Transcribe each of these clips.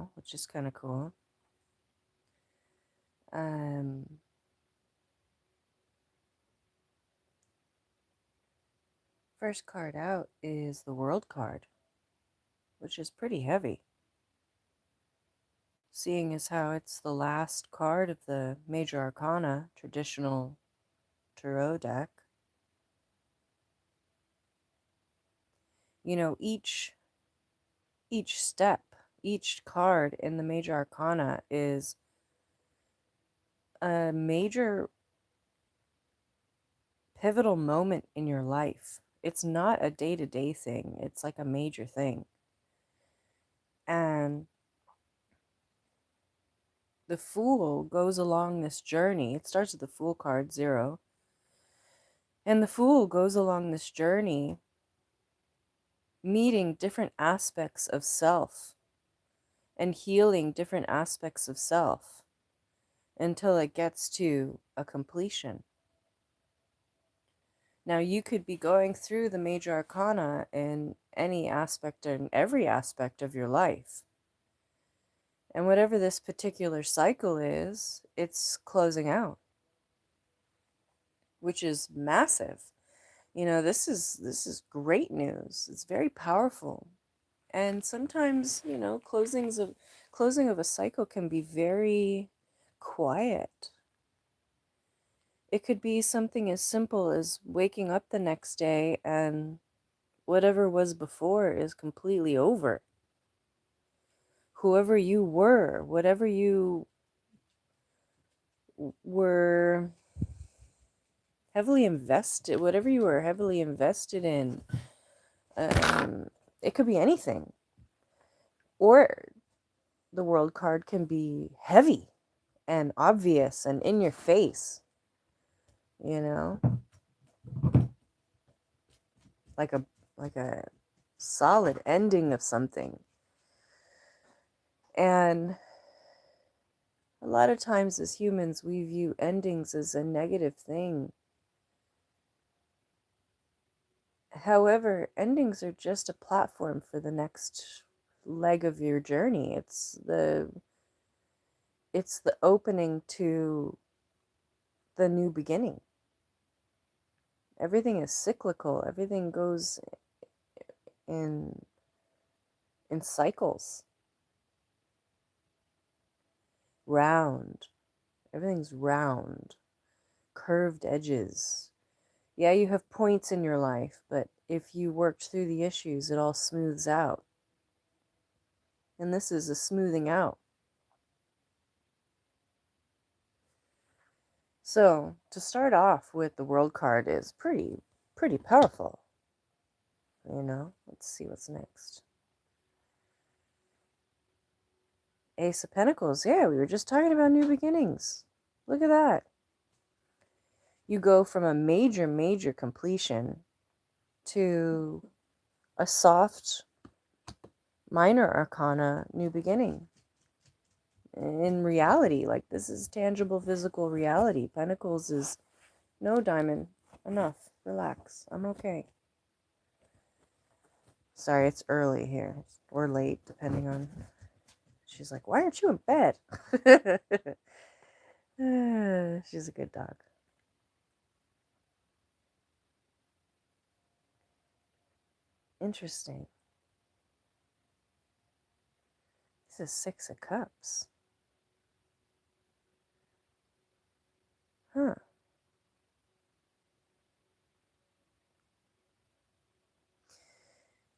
now, which is kind of cool. First card out is the World card, which is pretty heavy, seeing as how it's the last card of the Major Arcana traditional tarot deck. You know, each step, each card in the Major Arcana is a major pivotal moment in your life. It's not a day-to-day thing. It's like a major thing. And the Fool goes along this journey. It starts with the Fool card, 0. And the Fool goes along this journey meeting different aspects of self and healing different aspects of self until it gets to a completion. Now, you could be going through the Major Arcana in any aspect and every aspect of your life. And whatever this particular cycle is, it's closing out, which is massive. You know, this is great news. It's very powerful. And sometimes, you know, closing of a cycle can be very quiet. It could be something as simple as waking up the next day and whatever was before is completely over. Whoever you were, whatever you were heavily invested, whatever you were heavily invested in, it could be anything. Or the World card can be heavy and obvious and in your face, you know, like a solid ending of something. And a lot of times as humans, we view endings as a negative thing. However, endings are just a platform for the next leg of your journey. It's the opening to the new beginning. Everything is cyclical. Everything goes in cycles. Round. Everything's round. Curved edges. Yeah, you have points in your life, but if you worked through the issues, it all smooths out. And this is a smoothing out. So, to start off with, the World card is pretty powerful. You know, let's see what's next. Ace of Pentacles. Yeah, we were just talking about new beginnings. Look at that. You go from a major completion to a soft minor arcana new beginning. In reality, like, this is tangible physical reality. Pentacles is, no, Diamond, enough, relax, I'm okay. Sorry, it's early here, or late, depending on. She's like, why aren't you in bed? She's a good dog. Interesting. This is 6 of Cups. Huh.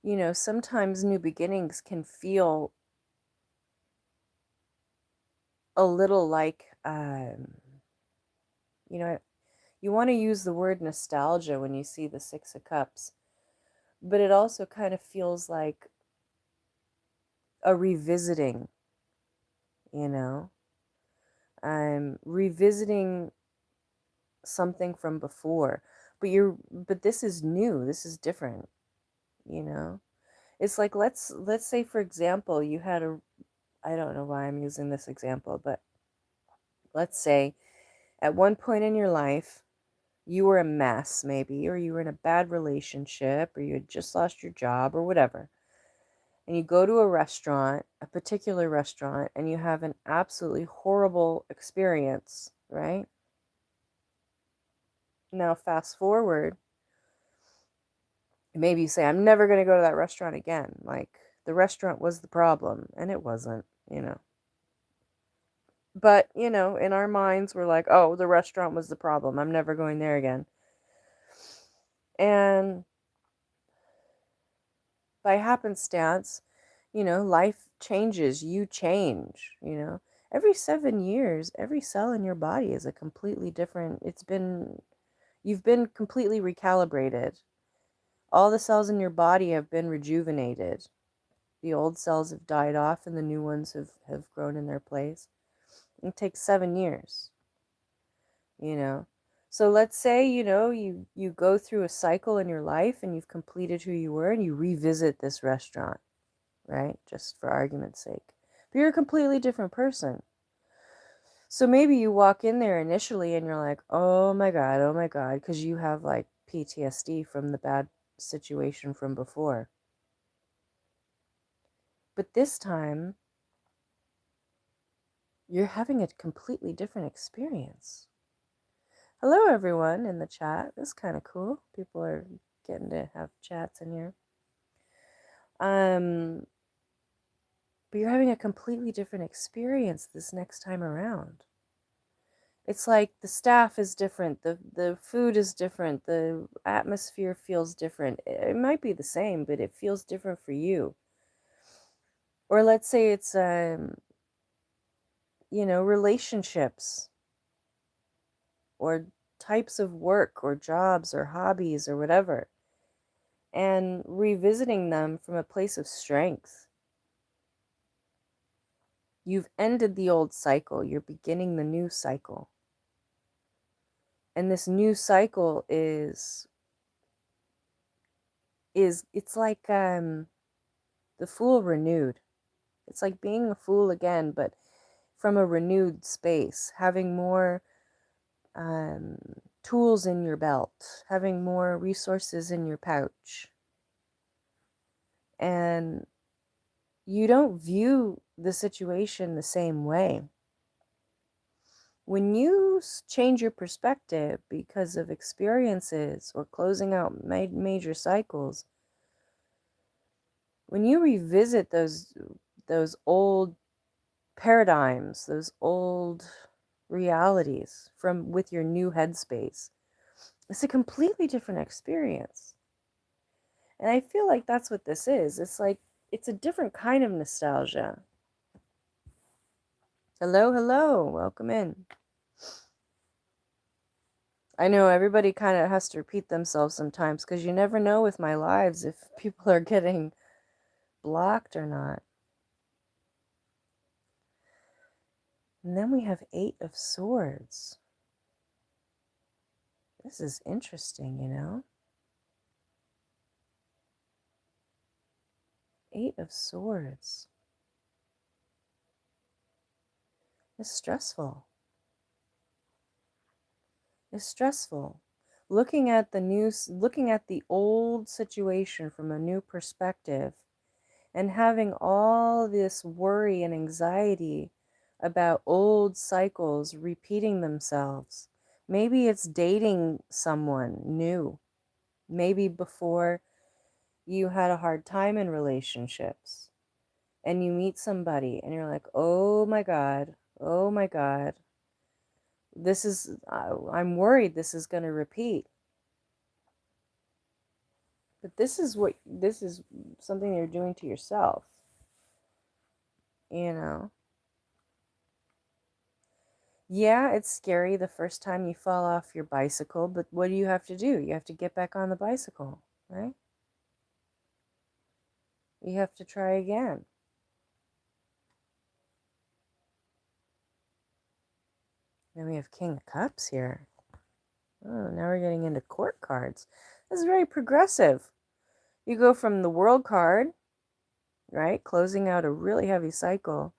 You know, sometimes new beginnings can feel a little like, you know, you want to use the word nostalgia when you see the 6 of Cups, but it also kind of feels like a revisiting, you know, revisiting something from before, but this is new, this is different, you know. It's like, let's say, for example, you had I don't know why I'm using this example, but let's say at one point in your life you were a mess, maybe, or you were in a bad relationship, or you had just lost your job or whatever, and you go to a restaurant, a particular restaurant, and you have an absolutely horrible experience, right? Now, fast forward, maybe you say, I'm never going to go to that restaurant again. Like, the restaurant was the problem, and it wasn't, you know. But, you know, in our minds, we're like, oh, the restaurant was the problem. I'm never going there again. And by happenstance, you know, life changes, you change, you know. Every 7 years, every cell in your body is a completely different, you've been completely recalibrated. All the cells in your body have been rejuvenated. The old cells have died off and the new ones have grown in their place. It takes 7 years, you know. So let's say, you know, you go through a cycle in your life and you've completed who you were and you revisit this restaurant, right? Just for argument's sake. But you're a completely different person. So maybe you walk in there initially and you're like, oh my God, because you have like PTSD from the bad situation from before. But this time, you're having a completely different experience. Hello, everyone in the chat. This is kind of cool. People are getting to have chats in here. But you're having a completely different experience this next time around. It's like the staff is different, the food is different, the atmosphere feels different. It might be the same, but it feels different for you. Or let's say it's you know, relationships or types of work or jobs or hobbies or whatever, and revisiting them from a place of strength. You've ended the old cycle, you're beginning the new cycle. And this new cycle is it's like the fool renewed. It's like being a fool again, but from a renewed space, having more tools in your belt, having more resources in your pouch. And you don't view the situation the same way. When you change your perspective because of experiences or closing out major cycles, when you revisit those old paradigms, those old realities from with your new headspace, it's a completely different experience. And I feel like that's what this is. It's like it's a different kind of nostalgia. Hello, welcome in. I know everybody kind of has to repeat themselves sometimes because you never know with my lives if people are getting blocked or not. And then we have 8 of Swords. This is interesting, you know? 8 of Swords. It's stressful. It's stressful. Looking at the old situation from a new perspective and having all this worry and anxiety about old cycles repeating themselves. Maybe it's dating someone new. Maybe before you had a hard time in relationships and you meet somebody and you're like, oh my God, I'm worried this is going to repeat. But this is something you're doing to yourself, you know? Yeah, it's scary the first time you fall off your bicycle, but what do? You have to get back on the bicycle, right? You have to try again. Then we have King of Cups here. Oh, now we're getting into court cards. This is very progressive. You go from the World card, right, closing out a really heavy cycle,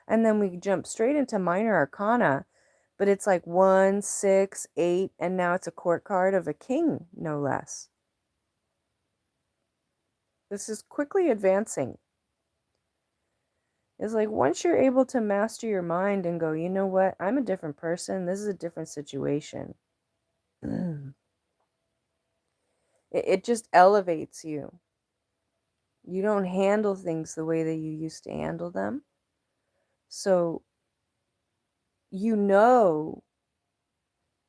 and then we jump straight into Minor Arcana, but it's like 1, 6, 8, and now it's a court card of a king, no less. This is quickly advancing. It's like once you're able to master your mind and go, you know what, I'm a different person, this is a different situation. It just elevates you. You don't handle things the way that you used to handle them. So you know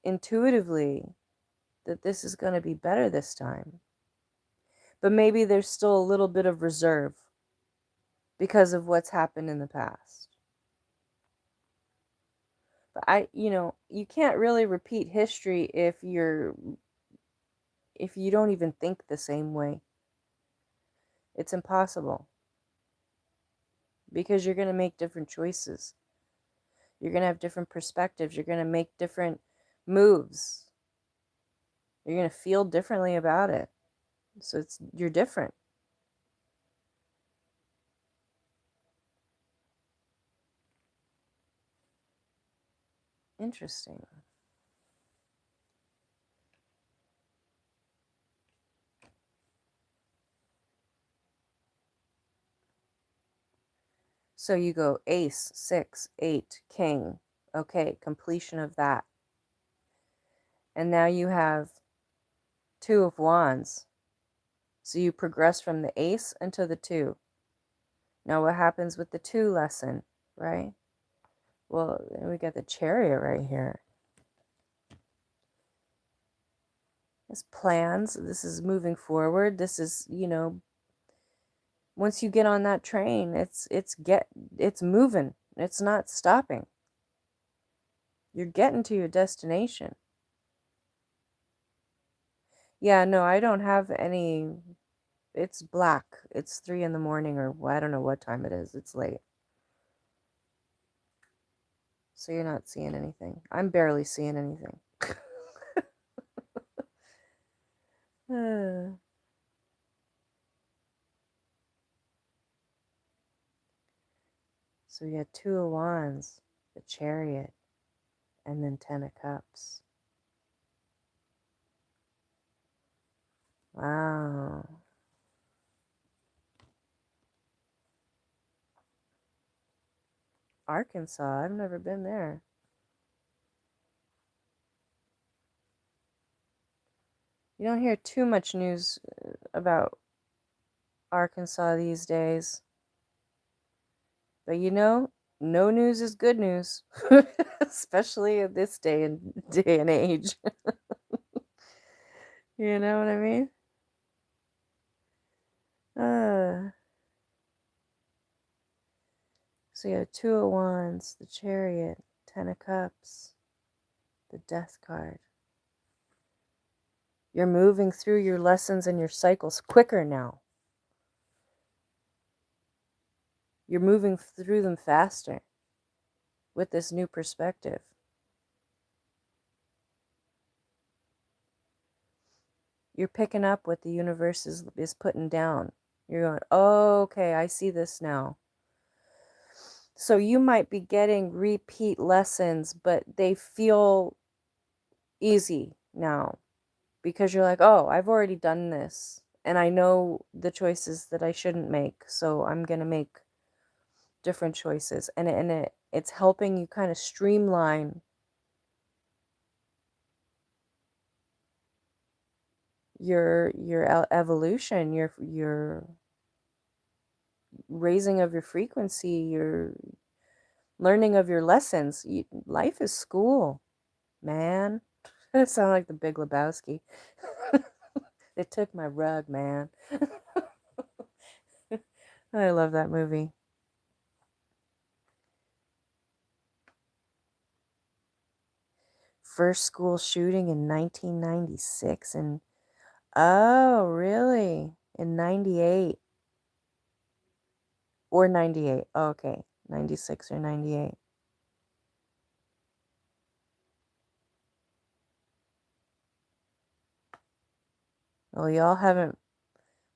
intuitively that this is going to be better this time. But maybe there's still a little bit of reserve because of what's happened in the past. But you can't really repeat history if you don't even think the same way. It's impossible because you're going to make different choices. You're going to have different perspectives. You're going to make different moves. You're going to feel differently about it. So you're different. Interesting. So you go ace, 6, 8, king. Okay, completion of that. And now you have 2 of wands. So you progress from the ace into the 2. Now what happens with the 2 lesson, right? Well, we got the chariot right here. This plans. This is moving forward. This is, once you get on that train, it's moving. It's not stopping. You're getting to your destination. Yeah, no, I don't have any. It's black. It's 3 in the morning, or I don't know what time it is. It's late. So you're not seeing anything. I'm barely seeing anything. So we had 2 of wands, the chariot, and then 10 of cups. Wow. Arkansas, I've never been there. You don't hear too much news about Arkansas these days. But no news is good news, especially at this day and age. You know what I mean? So you have 2 of wands, the chariot, 10 of cups, the death card. You're moving through your lessons and your cycles quicker now. You're moving through them faster with this new perspective. You're picking up what the universe is putting down. You're going, oh, okay, I see this now. So you might be getting repeat lessons, but they feel easy now because you're like, oh, I've already done this and I know the choices that I shouldn't make. So I'm going to make different choices. And it's helping you kind of streamline your evolution, your raising of your frequency, your learning of your lessons. Life is school, man. I sound like the Big Lebowski. They took my rug, man. I love that movie. First school shooting in 1996, and oh, really? In 98 or 98. Oh, okay, 96 or 98. Well,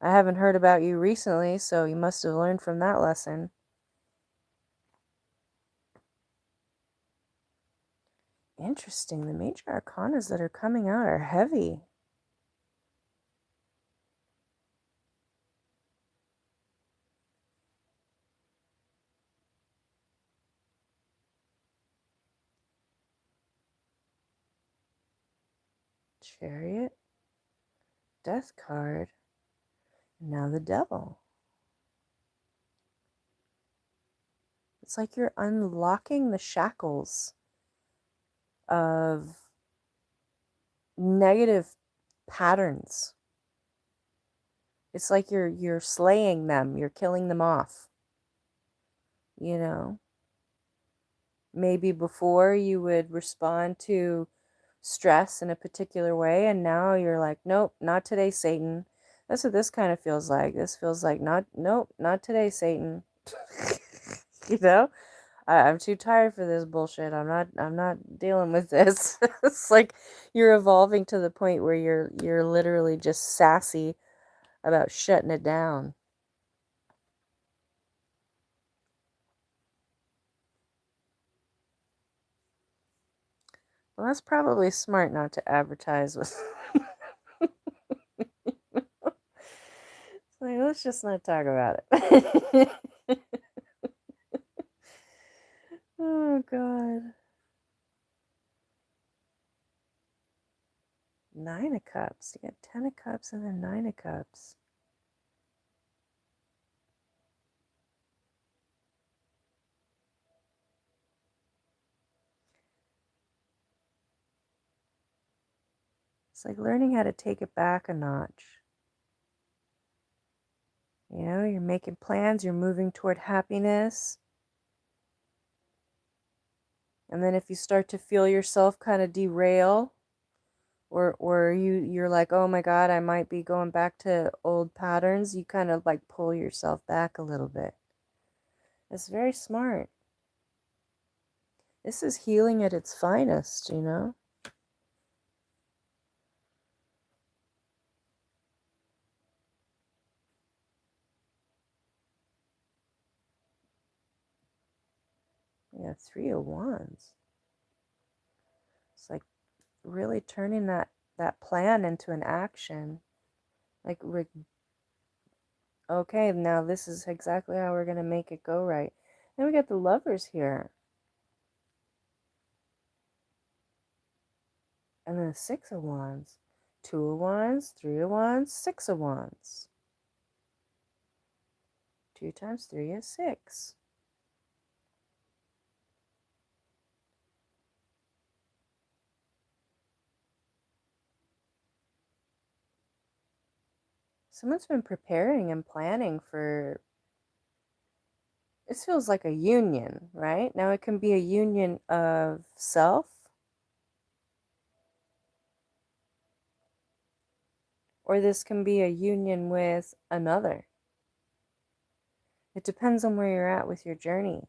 I haven't heard about you recently, so you must have learned from that lesson. Interesting. The major arcanas that are coming out are heavy. Chariot, Death card, and now the Devil. It's like you're unlocking the shackles of negative patterns. It's like you're slaying them, you're killing them off. You know, maybe before you would respond to stress in a particular way, and now you're like, nope, not today, Satan. That's what this kind of feels like. This feels like, nope, not today, Satan. You know, I'm too tired for this bullshit. I'm not dealing with this. It's like you're evolving to the point where you're literally just sassy about shutting it down. Well, that's probably smart not to advertise with. Like, let's just not talk about it. Oh, God. Nine of Cups. You got 10 of Cups and then 9 of Cups. It's like learning how to take it back a notch. You know, you're making plans, you're moving toward happiness. And then if you start to feel yourself kind of derail, or you're like, oh my God, I might be going back to old patterns, you kind of like pull yourself back a little bit. It's very smart. This is healing at its finest, you know? Yeah, 3 of Wands. It's like really turning that plan into an action. Like, okay, now this is exactly how we're going to make it go right. Then we got the Lovers here. And then 6 of Wands. 2 of Wands, 3 of Wands, 6 of Wands. 2 times 3 is 6. Someone's been preparing and planning for, this feels like a union, right? Now it can be a union of self, or this can be a union with another. It depends on where you're at with your journey.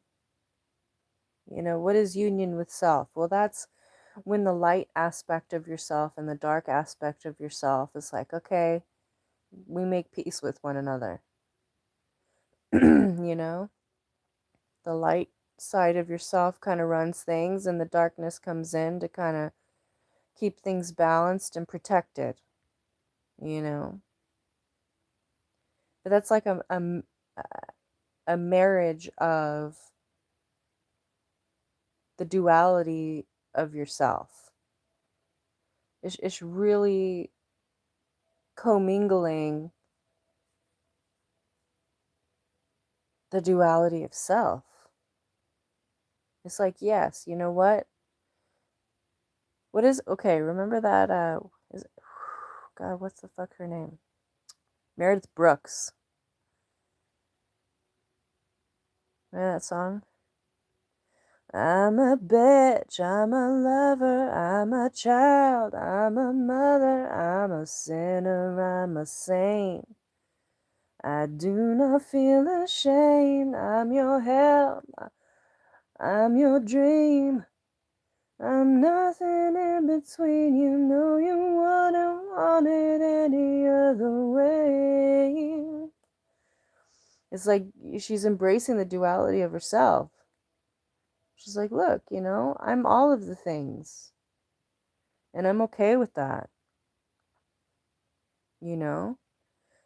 You know, what is union with self? Well, that's when the light aspect of yourself and the dark aspect of yourself is like, okay, we make peace with one another. You know, the light side of yourself kind of runs things, and the darkness comes in to kind of keep things balanced and protected, you know. But that's like a marriage of the duality of yourself. It's really commingling the duality of self. It's like, yes, you know what? What is, okay, remember that, is, God, what's the fuck her name? Meredith Brooks. Remember that song? I'm a bitch, I'm a lover, I'm a child, I'm a mother, I'm a sinner, I'm a saint. I do not feel ashamed, I'm your help, I'm your dream. I'm nothing in between, you know you wouldn't want it any other way. It's like she's embracing the duality of herself. She's like, look, you know, I'm all of the things. And I'm okay with that. You know,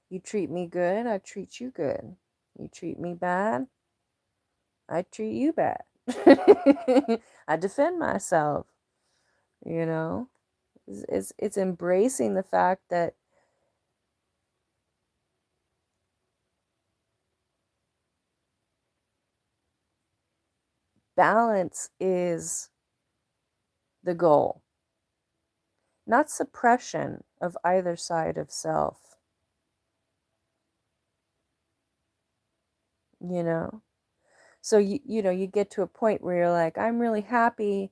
you treat me good, I treat you good. You treat me bad, I treat you bad. I defend myself, you know. It's embracing the fact that balance is the goal, not suppression of either side of self, you know? So you get to a point where you're like, I'm really happy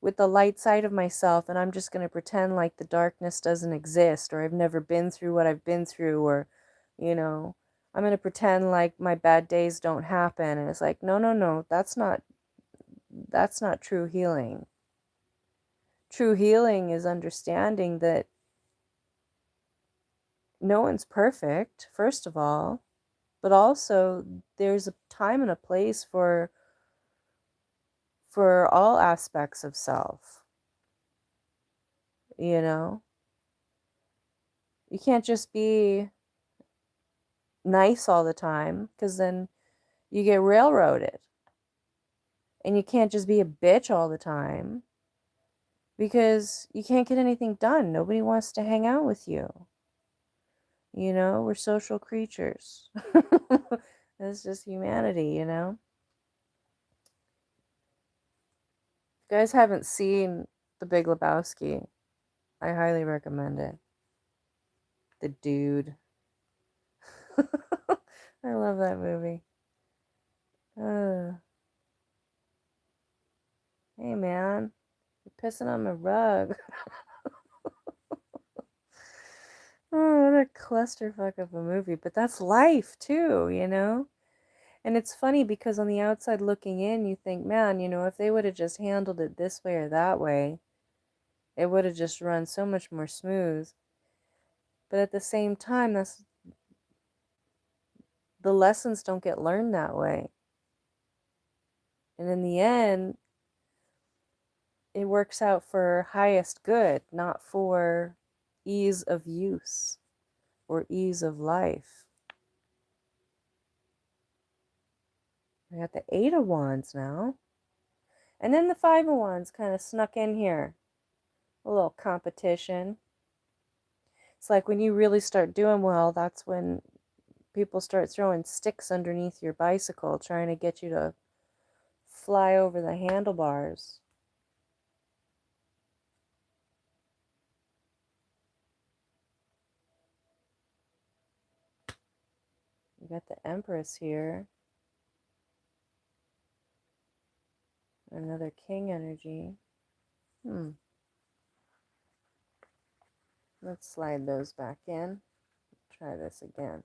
with the light side of myself, and I'm just going to pretend like the darkness doesn't exist, or I've never been through what I've been through, or you know, I'm going to pretend like my bad days don't happen. And it's like, no, no, no, that's not true healing. True healing is understanding that no one's perfect, first of all, but also there's a time and a place for all aspects of self, you know? You can't just be nice all the time, because then you get railroaded. And you can't just be a bitch all the time, because you can't get anything done. Nobody wants to hang out with you. You know, we're social creatures. That's just humanity, you know? If you guys haven't seen The Big Lebowski, I highly recommend it. The Dude. I love that movie. Hey man, you're pissing on my rug. Oh, what a clusterfuck of a movie. But that's life too, you know? And it's funny because on the outside looking in, you think, man, if they would have just handled it this way or that way, it would have just run so much more smooth. But at the same time, the lessons don't get learned that way. And in the end, it works out for highest good, not for ease of use or ease of life. I got the Eight of Wands now. And then the Five of Wands kind of snuck in here. A little competition. It's like when you really start doing well, that's when people start throwing sticks underneath your bicycle, trying to get you to fly over the handlebars. You got the Empress here. Another King energy. Let's slide those back in. Try this again.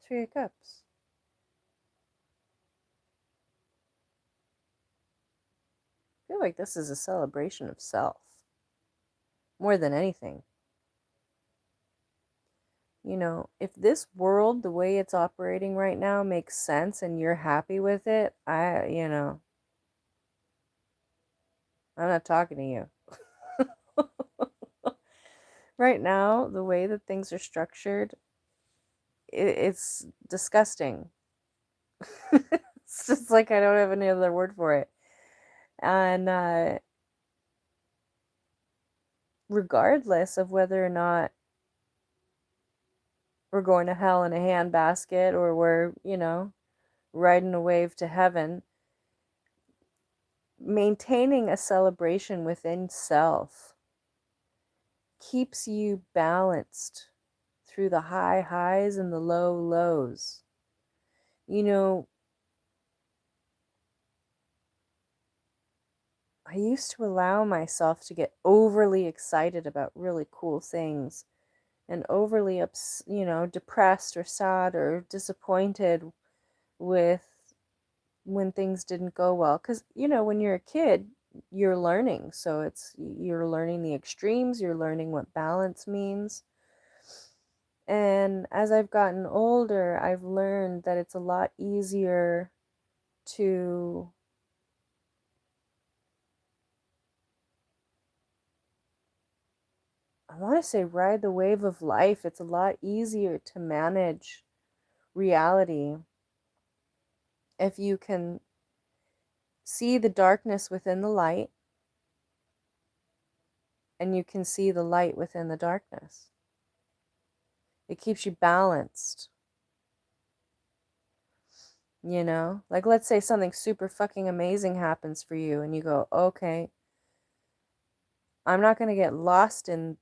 Three of Cups. I feel like this is a celebration of self. More than anything. If this world, the way it's operating right now, makes sense and you're happy with it, I'm not talking to you. Right now, the way that things are structured, it's disgusting. It's just like I don't have any other word for it. And regardless of whether or not we're going to hell in a handbasket or we're, riding a wave to heaven, maintaining a celebration within self keeps you balanced through the high highs and the low lows. I used to allow myself to get overly excited about really cool things and overly depressed or sad or disappointed with when things didn't go well, because when you're a kid, you're learning, so you're learning the extremes, you're learning what balance means. And as I've gotten older, I've learned that it's a lot easier to I want to say ride the wave of life. It's a lot easier to manage reality, if you can see the darkness within the light, and you can see the light within the darkness, it keeps you balanced. You know, like let's say something super fucking amazing happens for you and you go, okay, I'm not going to get lost in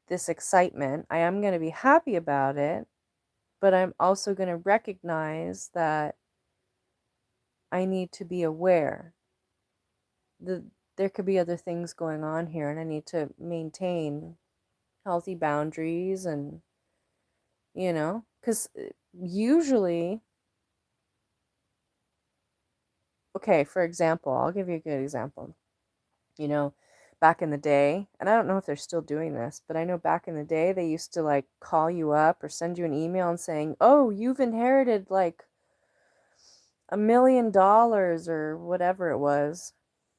this excitement. I am going to be happy about it, but I'm also going to recognize that I need to be aware that there could be other things going on here, and I need to maintain healthy boundaries. And, you know, because usually, okay, for example, I'll give you a good example. You know, back in the day, and I don't know if they're still doing this, but I know back in the day they used to like call you up or send you an email and saying, oh, you've inherited like $1 million or whatever it was.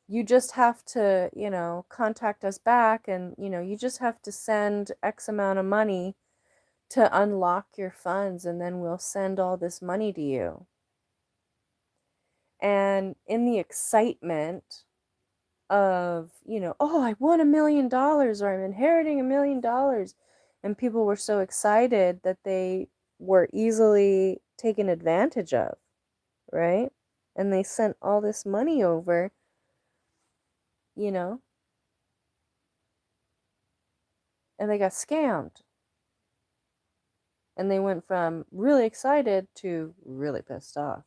You just have to, you know, contact us back, and, you know, you just have to send X amount of money to unlock your funds, and then we'll send all this money to you. And in the excitement of, you know, oh, I won $1 million, or I'm inheriting $1 million. And people were so excited that they were easily taken advantage of, right? And they sent all this money over, you know, and they got scammed. And they went from really excited to really pissed off.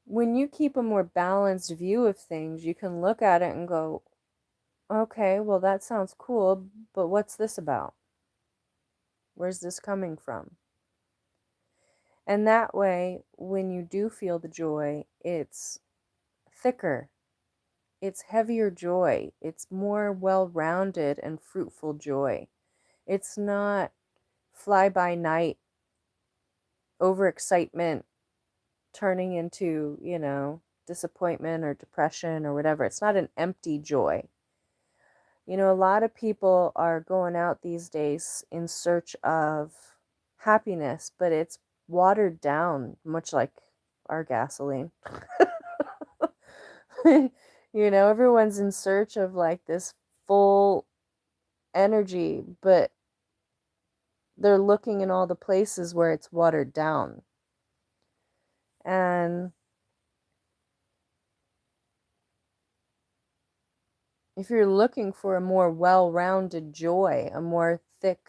When you keep a more balanced view of things, you can look at it and go, okay, well, that sounds cool, but what's this about? Where's this coming from? And that way, when you do feel the joy, it's thicker, it's heavier joy, it's more well rounded and fruitful joy. It's not fly by night overexcitement turning into, you know, disappointment or depression or whatever. It's not an empty joy. You know, a lot of people are going out these days in search of happiness, but it's watered down, much like our gasoline. You know, everyone's in search of like this full energy, but they're looking in all the places where it's watered down. And if you're looking for a more well-rounded joy, a more thick,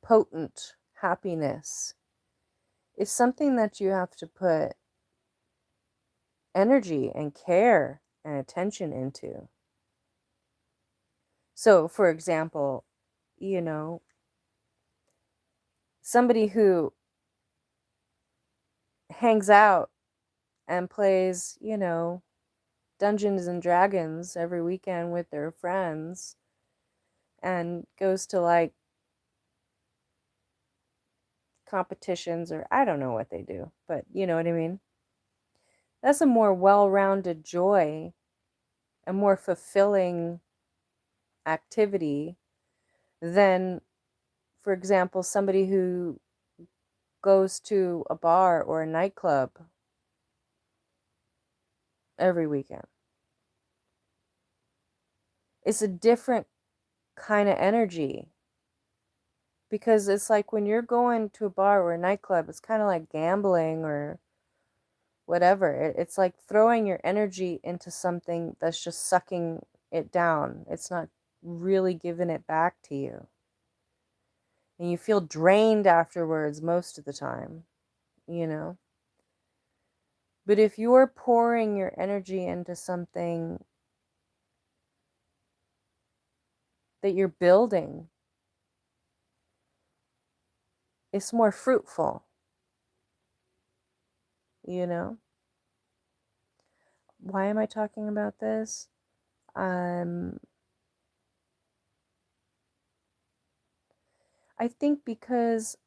potent happiness, it's something that you have to put energy and care and attention into. So, for example, you know, somebody who hangs out and plays, you know, Dungeons and Dragons every weekend with their friends and goes to like competitions, or I don't know what they do, but you know what I mean? That's a more well-rounded joy, a more fulfilling activity than, for example, somebody who goes to a bar or a nightclub every weekend. It's a different kind of energy, because it's like when you're going to a bar or a nightclub, it's kind of like gambling or whatever. It's like throwing your energy into something that's just sucking it down. It's not really giving it back to you. And you feel drained afterwards most of the time, you know? But if you're pouring your energy into something that you're building, it's more fruitful, you know? Why am I talking about this? I think because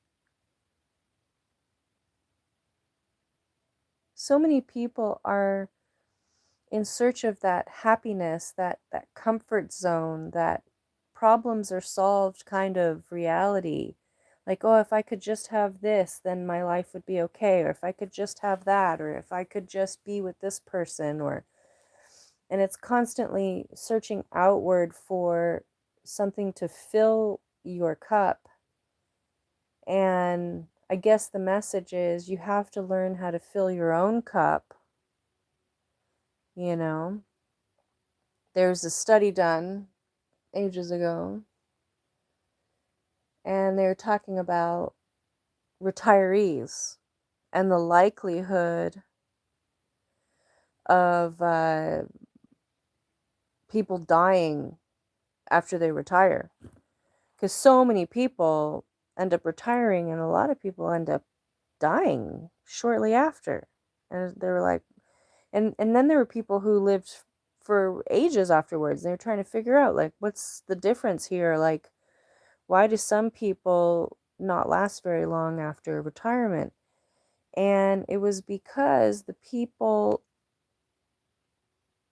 so many people are in search of that happiness, that comfort zone, that problems are solved kind of reality. Like, oh, if I could just have this, then my life would be okay. Or if I could just have that, or if I could just be with this person, and it's constantly searching outward for something to fill your cup. And I guess the message is you have to learn how to fill your own cup. You know, there's a study done ages ago, and they're talking about retirees and the likelihood of people dying after they retire. Because so many people end up retiring, and a lot of people end up dying shortly after. And they were like, and then there were people who lived for ages afterwards. They were trying to figure out, like, what's the difference here? Like, why do some people not last very long after retirement? And it was because the people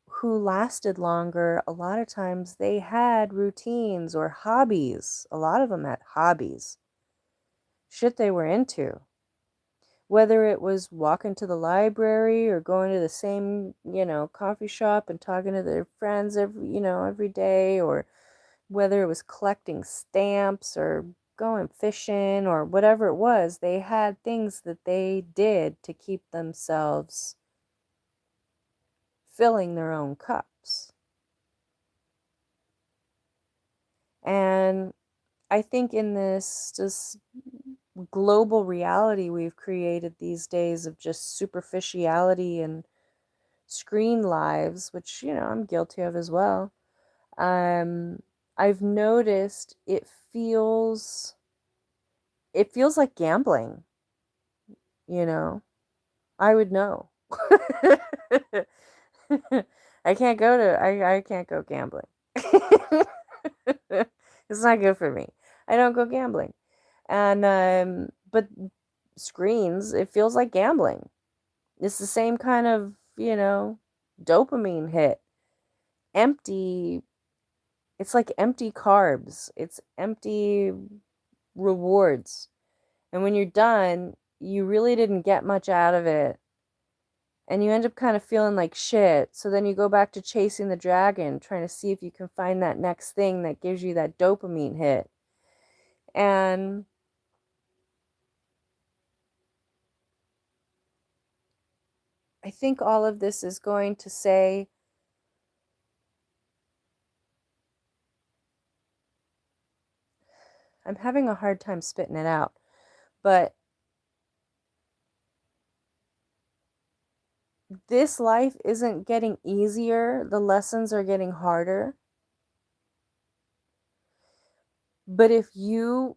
who lasted longer, a lot of times they had routines or hobbies. A lot of them had hobbies, shit they were into. Whether it was walking to the library or going to the same, coffee shop and talking to their friends every day, or whether it was collecting stamps or going fishing or whatever it was, they had things that they did to keep themselves filling their own cups. And I think in this just global reality we've created these days of just superficiality and screen lives, which, I'm guilty of as well. I've noticed it feels like gambling, you know. I would know. I can't go gambling. It's not good for me. I don't go gambling. And but screens, it feels like gambling. It's the same kind of, dopamine hit. Empty. It's like empty carbs. It's empty rewards. And when you're done, you really didn't get much out of it. And you end up kind of feeling like shit. So then you go back to chasing the dragon, trying to see if you can find that next thing that gives you that dopamine hit. And I think all of this is going to say, I'm having a hard time spitting it out, but this life isn't getting easier. The lessons are getting harder. But if you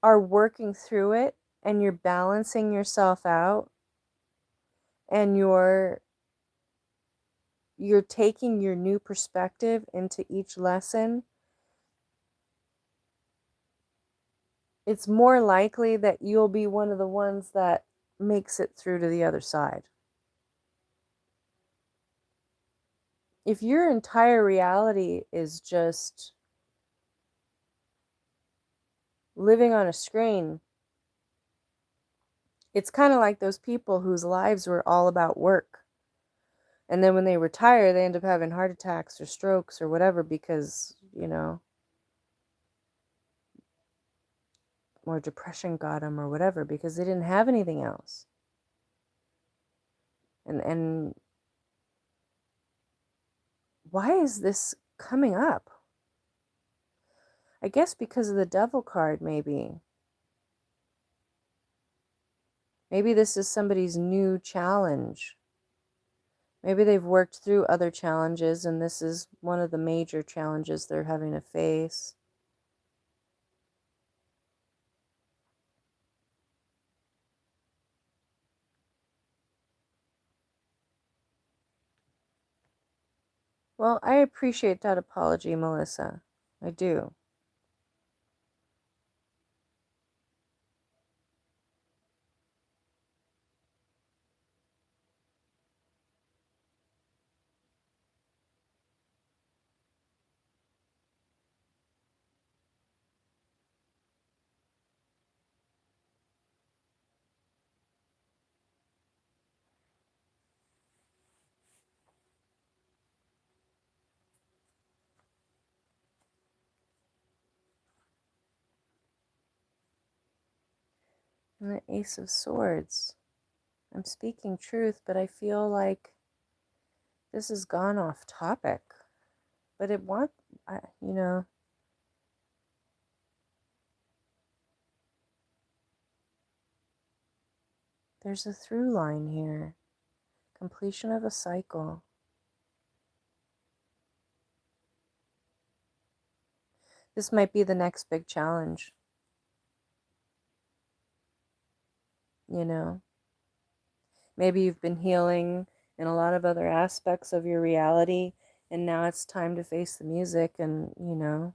are working through it and you're balancing yourself out and you're taking your new perspective into each lesson, it's more likely that you'll be one of the ones that makes it through to the other side. If your entire reality is just living on a screen, it's kind of like those people whose lives were all about work. And then when they retire, they end up having heart attacks or strokes or whatever because, or depression got them or whatever because they didn't have anything else. And why is this coming up? I guess because of the devil card, maybe. Maybe this is somebody's new challenge. Maybe they've worked through other challenges and this is one of the major challenges they're having to face. Well, I appreciate that apology, Melissa. I do. And the Ace of Swords. I'm speaking truth, but I feel like this has gone off topic. But you know, there's a through line here. Completion of a cycle. This might be the next big challenge. You know, maybe you've been healing in a lot of other aspects of your reality, and now it's time to face the music and, you know,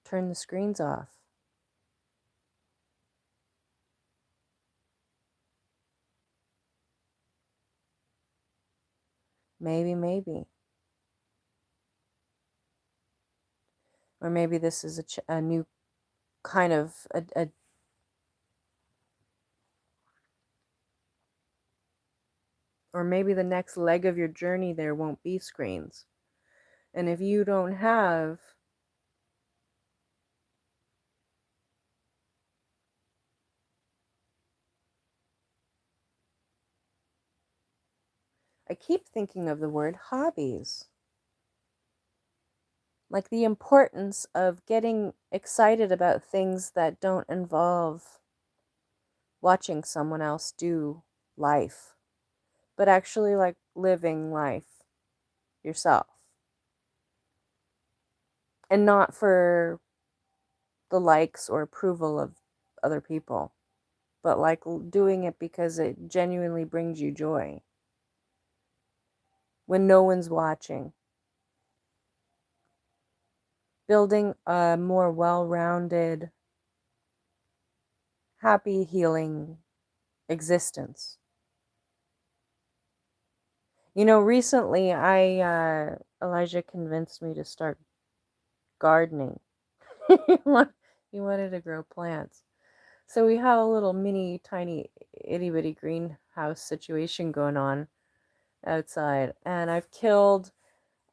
turn the screens off. Maybe. Or maybe this is a new kind of or maybe the next leg of your journey there won't be screens. And if you don't have I keep thinking of the word hobbies. Like the importance of getting excited about things that don't involve watching someone else do life, but actually like living life yourself. And not for the likes or approval of other people, but like doing it because it genuinely brings you joy when no one's watching. Building a more well-rounded, happy, healing existence. You know, recently Elijah convinced me to start gardening. He wanted to grow plants. So we have a little mini tiny itty bitty greenhouse situation going on outside, and I've killed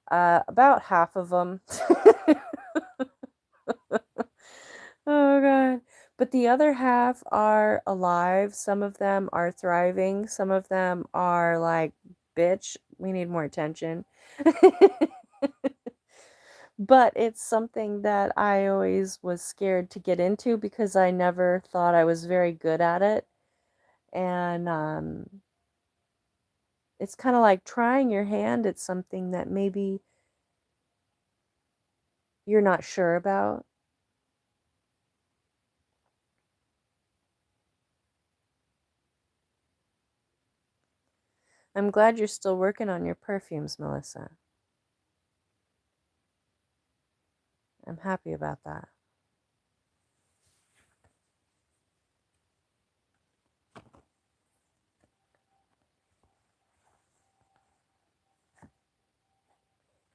about half of them. Oh god. But the other half are alive. Some of them are thriving. Some of them are like, bitch, we need more attention. But it's something that I always was scared to get into because I never thought I was very good at it. And it's kind of like trying your hand at something that maybe you're not sure about. I'm glad you're still working on your perfumes, Melissa. I'm happy about that.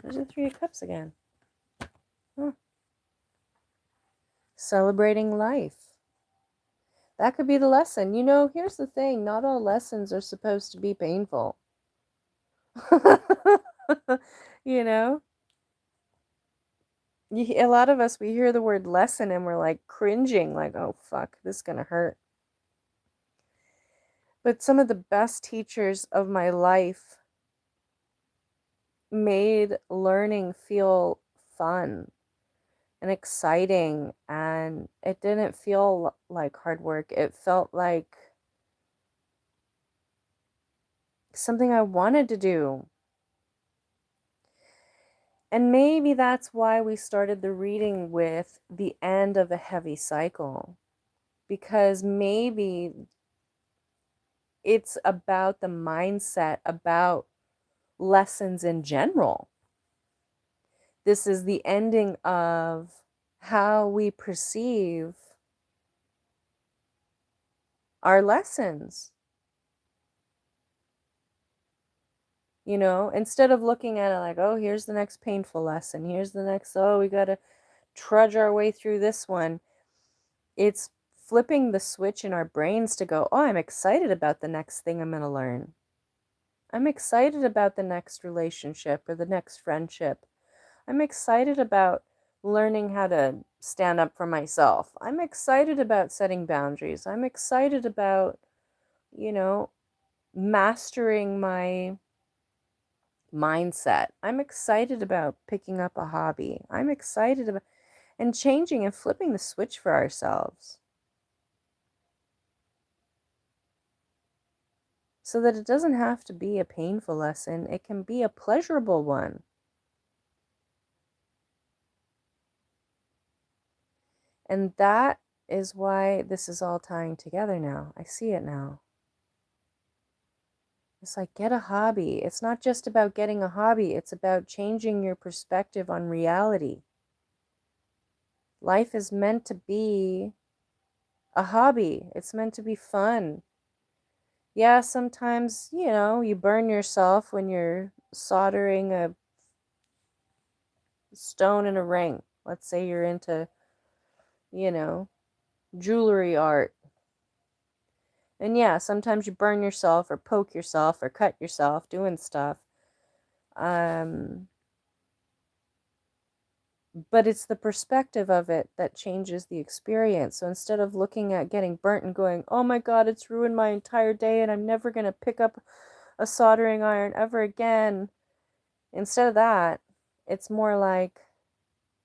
There's the Three of Cups again. Huh. Celebrating life. That could be the lesson. You know, here's the thing. Not all lessons are supposed to be painful. You know? A lot of us, we hear the word lesson and we're like cringing, like, oh, fuck, this is going to hurt. But some of the best teachers of my life made learning feel fun and exciting, and it didn't feel like hard work. It felt like something I wanted to do. And maybe that's why we started the reading with the end of a heavy cycle, because maybe it's about the mindset, about lessons in general. This is the ending of how we perceive our lessons. You know, instead of looking at it like, oh, here's the next painful lesson, here's the next, oh, we got to trudge our way through this one. It's flipping the switch in our brains to go, oh, I'm excited about the next thing I'm going to learn. I'm excited about the next relationship or the next friendship. I'm excited about learning how to stand up for myself. I'm excited about setting boundaries. I'm excited about, mastering my mindset. I'm excited about picking up a hobby. I'm excited about and changing and flipping the switch for ourselves so that it doesn't have to be a painful lesson. It can be a pleasurable one. And that is why this is all tying together now. I see it now. It's like, get a hobby. It's not just about getting a hobby, it's about changing your perspective on reality. Life is meant to be a hobby, it's meant to be fun. Yeah, sometimes, you burn yourself when you're soldering a stone in a ring. Let's say you're into, you know, jewelry art. And yeah, sometimes you burn yourself or poke yourself or cut yourself doing stuff. But it's the perspective of it that changes the experience. So instead of looking at getting burnt and going, oh my God, it's ruined my entire day and I'm never going to pick up a soldering iron ever again. Instead of that, it's more like,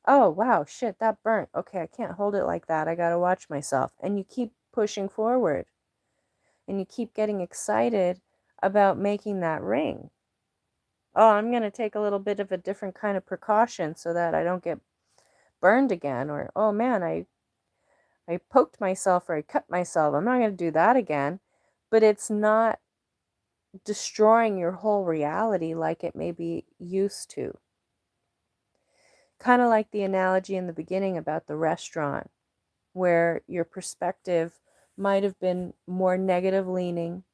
oh wow, shit, that burnt. Okay, I can't hold it like that. I got to watch myself. And you keep pushing forward and you keep getting excited about making that ring. Oh, I'm going to take a little bit of a different kind of precaution so that I don't get burned again. Or, oh man, I poked myself or I cut myself. I'm not going to do that again. But it's not destroying your whole reality like it may be used to. Kind of like the analogy in the beginning about the restaurant, where your perspective might have been more negative leaning.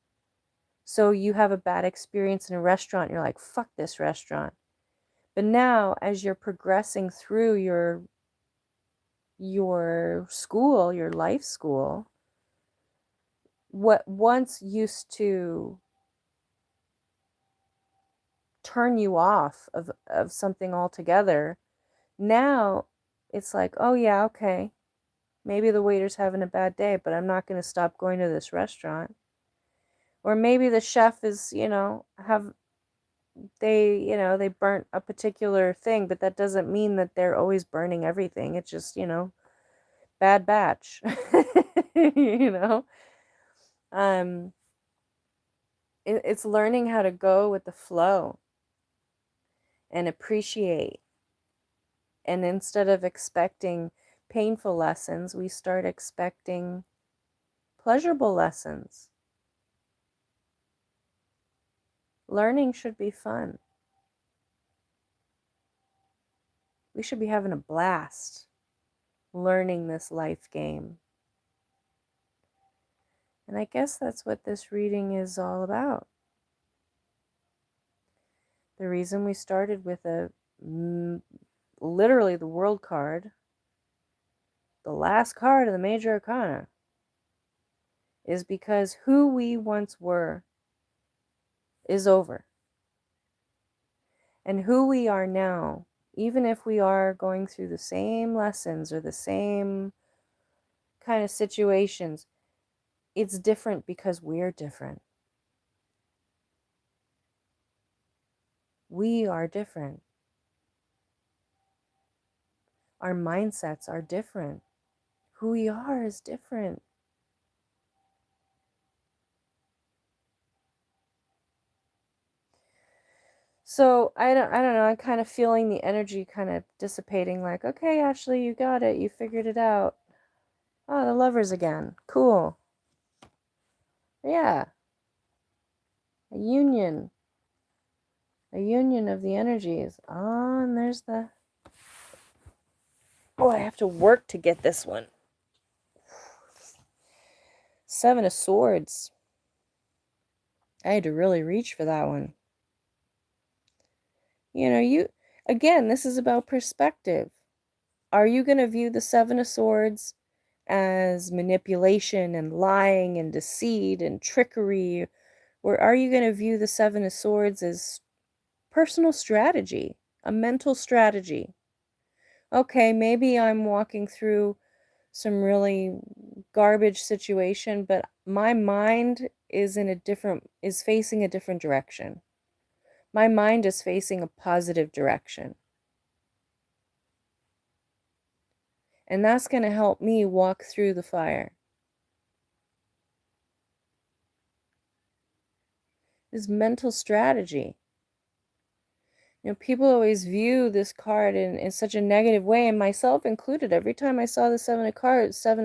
So you have a bad experience in a restaurant, you're like, fuck this restaurant. But now, as you're progressing through your school, your life school, what once used to turn you off of something altogether, now it's like, oh yeah, okay, maybe the waiter's having a bad day, but I'm not going to stop going to this restaurant. Or maybe the chef is, they burnt a particular thing, but that doesn't mean that they're always burning everything. It's just, bad batch. you know um it's learning how to go with the flow and appreciate. And instead of expecting painful lessons, we start expecting pleasurable lessons. Learning should be fun. We should be having a blast learning this life game. And I guess that's what this reading is all about. The reason we started with literally the world card, the last card of the major arcana, is because who we once were is over. And who we are now, even if we are going through the same lessons or the same kind of situations, it's different because we're different. We are different. Our mindsets are different. Who we are is different. So I don't know, I'm kind of feeling the energy kind of dissipating, like, okay, Ashley, you got it, you figured it out. Oh, the lovers again. Cool. Yeah. A union. A union of the energies. Oh, and there's the... Oh, I have to work to get this one. Seven of Swords. I had to really reach for that one. Again, this is about perspective. Are you going to view the Seven of Swords as manipulation and lying and deceit and trickery? Or are you going to view the Seven of Swords as personal strategy, a mental strategy, Okay, maybe I'm walking through some really garbage situation, but my mind is facing a different direction. My mind is facing a positive direction. And that's going to help me walk through the fire. This mental strategy. People always view this card in such a negative way, and myself included. Every time I saw the Seven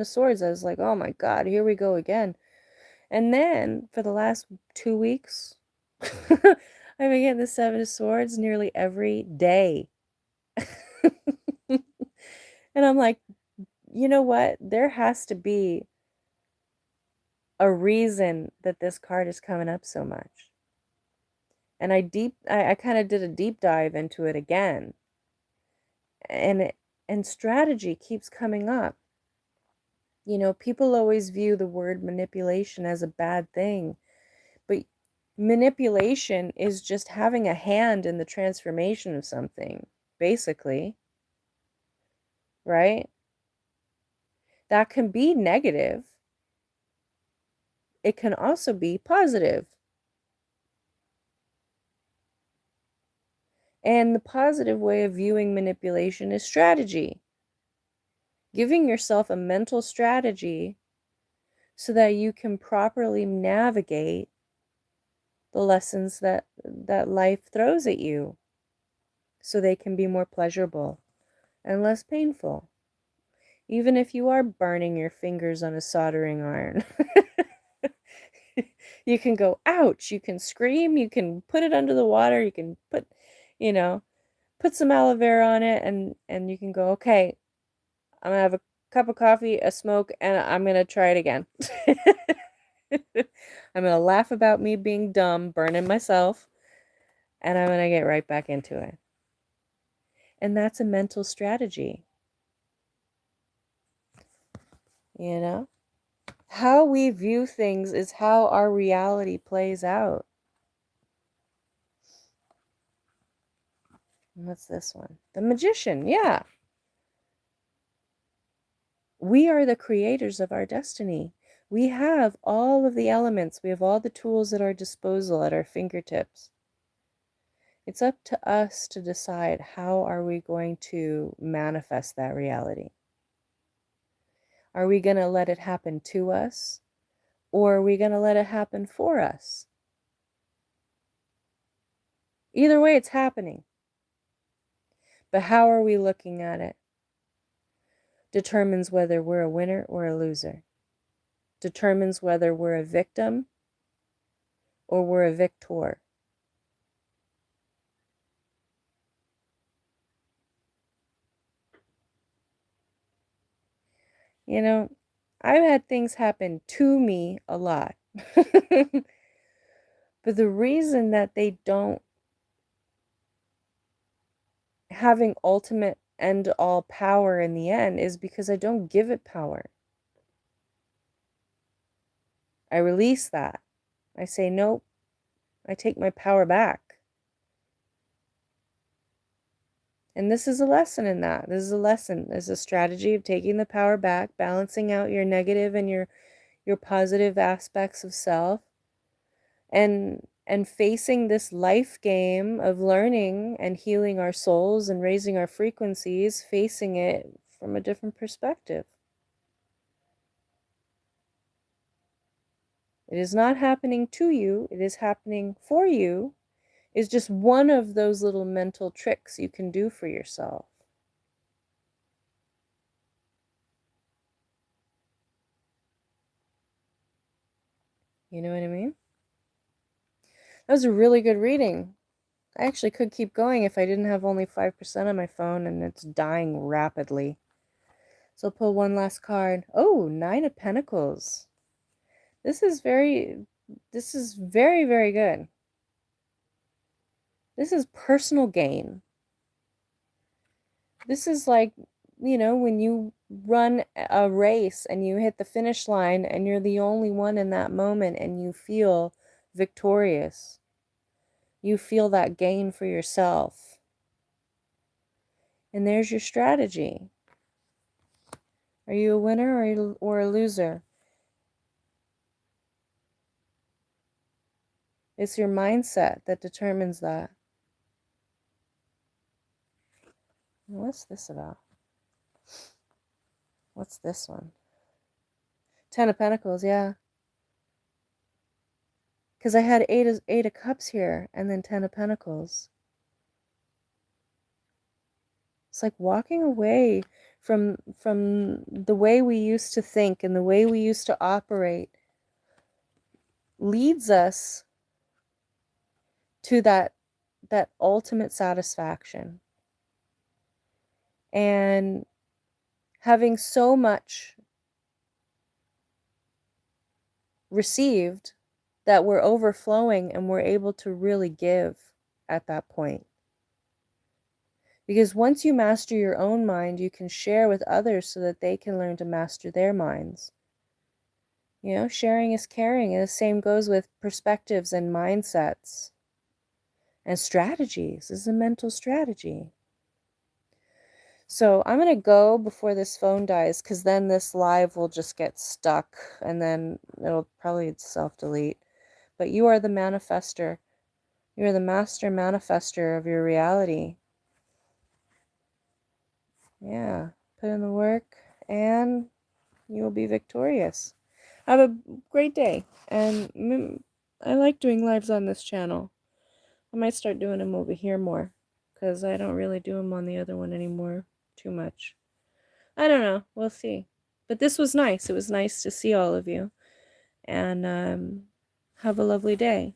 of Swords, I was like, oh my God, here we go again. And then for the last 2 weeks, I've been getting the Seven of Swords nearly every day. And I'm like, you know what? There has to be a reason that this card is coming up so much. And I kind of did a deep dive into it again. And strategy keeps coming up. People always view the word manipulation as a bad thing, but manipulation is just having a hand in the transformation of something, basically, right? That can be negative. It can also be positive. And the positive way of viewing manipulation is strategy. Giving yourself a mental strategy so that you can properly navigate the lessons that life throws at you, so they can be more pleasurable and less painful. Even if you are burning your fingers on a soldering iron, you can go, ouch, you can scream, you can put it under the water, you can put some aloe vera on it, and you can go, okay, I'm gonna have a cup of coffee, a smoke, and I'm gonna try it again. I'm gonna laugh about me being dumb, burning myself, and I'm gonna get right back into it. And that's a mental strategy. How we view things is how our reality plays out. What's this one? The Magician, yeah. We are the creators of our destiny. We have all of the elements. We have all the tools at our disposal, at our fingertips. It's up to us to decide how are we going to manifest that reality. Are we going to let it happen to us, or are we going to let it happen for us? Either way, it's happening. But how are we looking at it determines whether we're a winner or a loser. Determines whether we're a victim or we're a victor. I've had things happen to me a lot. But the reason that they don't having ultimate end-all power in the end is because I don't give it power. I release that. I say, nope, I take my power back. And this is a lesson in that. This is a lesson. There's a strategy of taking the power back, balancing out your negative and your positive aspects of self, and facing this life game of learning and healing our souls and raising our frequencies, facing it from a different perspective. It is not happening to you, it is happening for you, is just one of those little mental tricks you can do for yourself. You know what I mean? That was a really good reading. I actually could keep going if I didn't have only 5% on my phone and it's dying rapidly. So I'll pull one last card. Oh, Nine of Pentacles. This is very, very good. This is personal gain. This is like, when you run a race and you hit the finish line and you're the only one in that moment and you feel victorious. You feel that gain for yourself. And there's your strategy. Are you a winner or a loser? It's your mindset that determines that. What's this about? What's this one? 10 of Pentacles, yeah. Because I had eight of Cups here, and then 10 of Pentacles. It's like walking away from the way we used to think and the way we used to operate leads us to that ultimate satisfaction. And having so much received that we're overflowing and we're able to really give at that point. Because once you master your own mind, you can share with others so that they can learn to master their minds. You know, sharing is caring, and the same goes with perspectives and mindsets and strategies. This is a mental strategy. So I'm going to go before this phone dies, because then this live will just get stuck and then it'll probably self-delete. But you are the manifester. You are the master manifester of your reality. Yeah, put in the work and you will be victorious. Have a great day. And I like doing lives on this channel. I might start doing them over here more, because I don't really do them on the other one anymore too much. I don't know. We'll see. But this was nice. It was nice to see all of you. And have a lovely day.